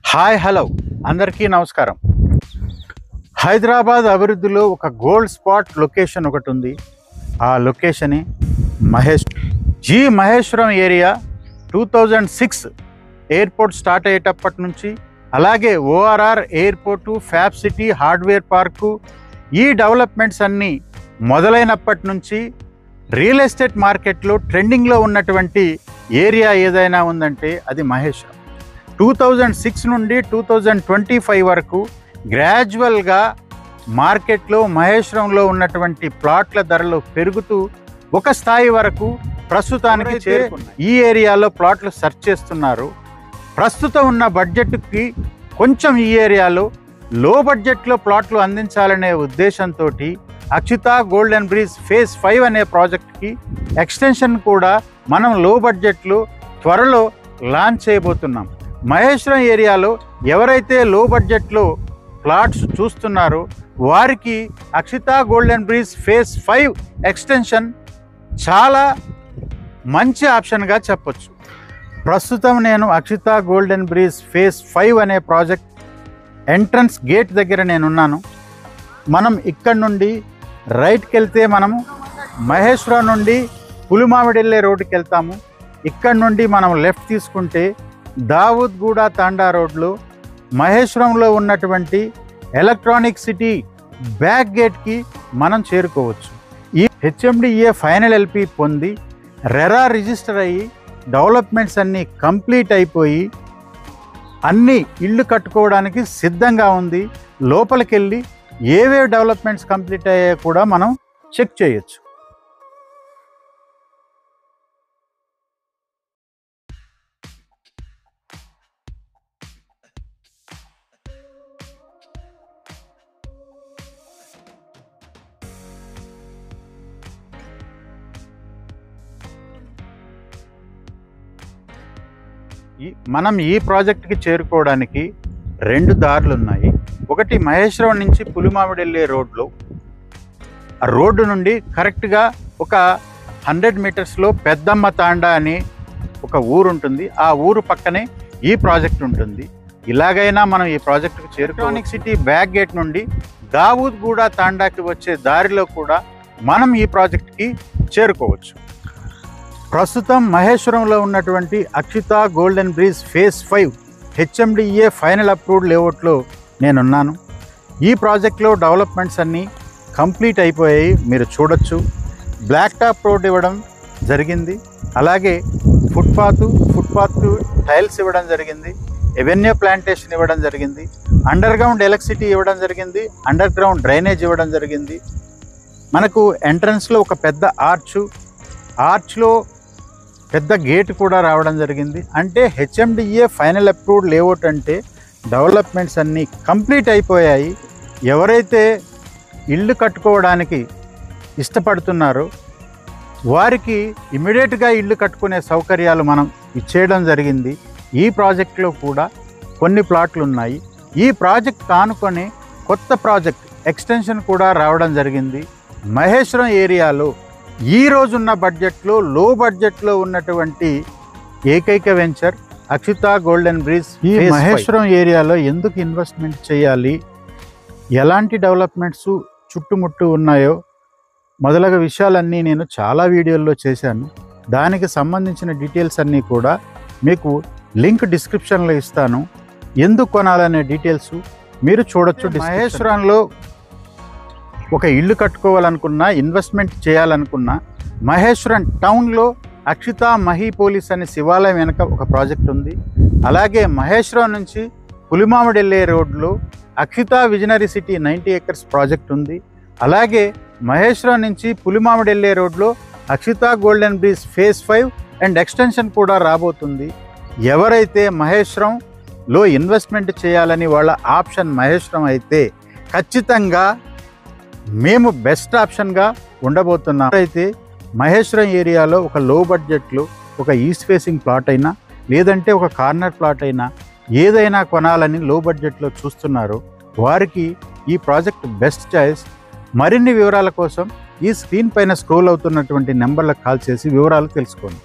Hi hello అందరికీ నమస్కారం. హైదరాబాద్ అభివృద్ధిలో ఒక గోల్డ్ స్పాట్ లొకేషన్ ఒకటి ఉంది. ఆ లొకేషనే మహేశ్వరం ఏరియా 2006 ఎయిర్పోర్ట్ స్టార్ట్ అయ్యేటప్పటి నుంచి, అలాగే ORR airport, fab city, hardware park, ఈ డెవలప్మెంట్స్ అన్నీ మొదలైనప్పటి నుంచి రియల్ ఎస్టేట్ మార్కెట్లో ట్రెండింగ్లో ఉన్నటువంటి ఏరియా ఏదైనా ఉందంటే అది మహేశ్వరం. 2006 నుండి 2025 వరకు గ్రాడ్యువల్గా మార్కెట్లో మహేశ్వరంలో ఉన్నటువంటి ప్లాట్ల ధరలు పెరుగుతూ ఒక స్థాయి వరకు ప్రస్తుతానికి చేరుకున్నాయి. ఈ ఏరియాలో ప్లాట్లు సెర్చ్ చేస్తున్నారు. ప్రస్తుతం ఉన్న బడ్జెట్కి కొంచెం ఈ ఏరియాలో లో బడ్జెట్లో ప్లాట్లు అందించాలనే ఉద్దేశంతో అక్షిత గోల్డెన్ బ్రిడ్జ్ ఫేజ్ 5 అనే ప్రాజెక్ట్కి ఎక్స్టెన్షన్ కూడా మనం లో బడ్జెట్లో త్వరలో లాంచ్ చేయబోతున్నాం. మహేశ్వరం ఏరియాలో ఎవరైతే లో బడ్జెట్లో ప్లాట్స్ చూస్తున్నారో వారికి Akshita golden bridge phase 5 extension చాలా మంచి ఆప్షన్గా చెప్పొచ్చు. ప్రస్తుతం నేను అక్షిత గోల్డెన్ బ్రిడ్జ్ ఫేజ్ 5 అనే ప్రాజెక్ట్ ఎంట్రన్స్ గేట్ దగ్గర నేనున్నాను. మనం ఇక్కడ నుండి రైట్కి వెళ్తే మనము మహేశ్వరం నుండి పులిమామిడి వెళ్ళే రోడ్డుకి వెళ్తాము. ఇక్కడ నుండి మనం లెఫ్ట్ తీసుకుంటే దావుద్గూడ తాండా రోడ్లో మహేశ్వరంలో ఉన్నటువంటి ఎలక్ట్రానిక్ సిటీ బ్యాక్ గేట్కి మనం చేరుకోవచ్చు. ఈ హెచ్ఎండిఏ ఫైనల్ ఎల్పి పొంది రెరా రిజిస్టర్ అయ్యి డెవలప్మెంట్స్ అన్నీ కంప్లీట్ అయిపోయి అన్ని ఇళ్ళు కట్టుకోవడానికి సిద్ధంగా ఉంది. లోపలికి వెళ్ళి ఏవేవి డెవలప్మెంట్స్ కంప్లీట్ అయ్యాయో కూడా మనం చెక్ చేయొచ్చు. మనం ఈ ప్రాజెక్ట్కి చేరుకోవడానికి 2 దారులు ఉన్నాయి. ఒకటి మహేశ్వరం నుంచి పులిమామిడి వెళ్ళే రోడ్లో, ఆ రోడ్డు నుండి కరెక్ట్గా ఒక 100 మీటర్స్లో పెద్దమ్మ తాండా అని ఒక ఊరు ఉంటుంది. ఆ ఊరు పక్కనే ఈ ప్రాజెక్ట్ ఉంటుంది. ఇలాగైనా మనం ఈ ప్రాజెక్టుకు ఎలక్ట్రానిక్ సిటీ బ్యాక్ గేట్ నుండి దావుద్గూడ తాండాకి వచ్చే దారిలో కూడా మనం ఈ ప్రాజెక్ట్కి చేరుకోవచ్చు. ప్రస్తుతం మహేశ్వరంలో ఉన్నటువంటి Akshita golden bridge phase 5 HMDA final approved లేఅవుట్లో నేనున్నాను. ఈ ప్రాజెక్ట్లో డెవలప్మెంట్స్ అన్నీ కంప్లీట్ అయిపోయాయి. మీరు చూడొచ్చు. బ్లాక్ టాప్ రోడ్ ఇవ్వడం జరిగింది. అలాగే ఫుట్పాత్ టైల్స్ ఇవ్వడం జరిగింది. ఎవెన్యూ ప్లాంటేషన్ ఇవ్వడం జరిగింది. అండర్ గ్రౌండ్ ఎలక్ట్రిసిటీ ఇవ్వడం జరిగింది. అండర్ గ్రౌండ్ డ్రైనేజ్ ఇవ్వడం జరిగింది. మనకు ఎంట్రన్స్లో ఒక పెద్ద ఆర్చ్లో పెద్ద గేట్ కూడా రావడం జరిగింది. అంటే హెచ్ఎండిఏ ఫైనల్ అప్రూవ్డ్ లేఅవుట్ అంటే డెవలప్మెంట్స్ అన్నీ కంప్లీట్ అయిపోయాయి. ఎవరైతే ఇల్లు కట్టుకోవడానికి ఇష్టపడుతున్నారో వారికి ఇమ్మీడియట్గా ఇల్లు కట్టుకునే సౌకర్యాలు మనం ఇచ్చేయడం జరిగింది. ఈ ప్రాజెక్టులో కూడా కొన్ని ప్లాట్లు ఉన్నాయి. ఈ ప్రాజెక్ట్ కానుకొని కొత్త ప్రాజెక్ట్ ఎక్స్టెన్షన్ కూడా రావడం జరిగింది. మహేశ్వరం ఏరియాలో ఈ రోజున్న బడ్జెట్లో లో బడ్జెట్లో ఉన్నటువంటి ఏకైక వెంచర్ అక్షిత గోల్డెన్ బ్రిడ్జ్. ఈ మహేశ్వరం ఏరియాలో ఎందుకు ఇన్వెస్ట్మెంట్ చేయాలి, ఎలాంటి డెవలప్మెంట్స్ చుట్టుముట్టు ఉన్నాయో మొదలగు విషయాలన్నీ నేను చాలా వీడియోల్లో చేశాను. దానికి సంబంధించిన డీటెయిల్స్ అన్నీ కూడా మీకు లింక్ డిస్క్రిప్షన్లో ఇస్తాను. ఎందుకు కొనాలనే డీటెయిల్స్ మీరు చూడొచ్చు. మహేశ్వరంలో ఒక ఇల్లు కట్టుకోవాలనుకున్నా, ఇన్వెస్ట్మెంట్ చేయాలనుకున్నా, మహేశ్వరం టౌన్లో అక్షిత మహీ పోలీస్ అనే శివాలయం వెనక ఒక ప్రాజెక్ట్ ఉంది. అలాగే మహేశ్వరం నుంచి పులిమామిడి వెళ్ళే రోడ్లో Akshita visionary city 90 acres project ఉంది. అలాగే మహేశ్వరం నుంచి పులిమామిడి వెళ్ళే రోడ్లో Akshita golden bridge phase 5 and extension కూడా రాబోతుంది. ఎవరైతే మహేశ్వరంలో ఇన్వెస్ట్మెంట్ చేయాలని వాళ్ళ ఆప్షన్ మహేశ్వరం అయితే ఖచ్చితంగా మేము బెస్ట్ ఆప్షన్గా ఉండబోతున్నాం. అయితే మహేశ్వరం ఏరియాలో ఒక లో బడ్జెట్లో ఒక ఈస్ట్ ఫేసింగ్ ప్లాట్ అయినా, లేదంటే ఒక కార్నర్ ప్లాట్ అయినా, ఏదైనా కొనాలని లో బడ్జెట్లో చూస్తున్నారో వారికి ఈ ప్రాజెక్ట్ బెస్ట్ చాయిస్. మరిన్ని వివరాల కోసం ఈ స్క్రీన్ పైన స్క్రోల్ అవుతున్నటువంటి నెంబర్లకు కాల్ చేసి వివరాలు తెలుసుకోండి.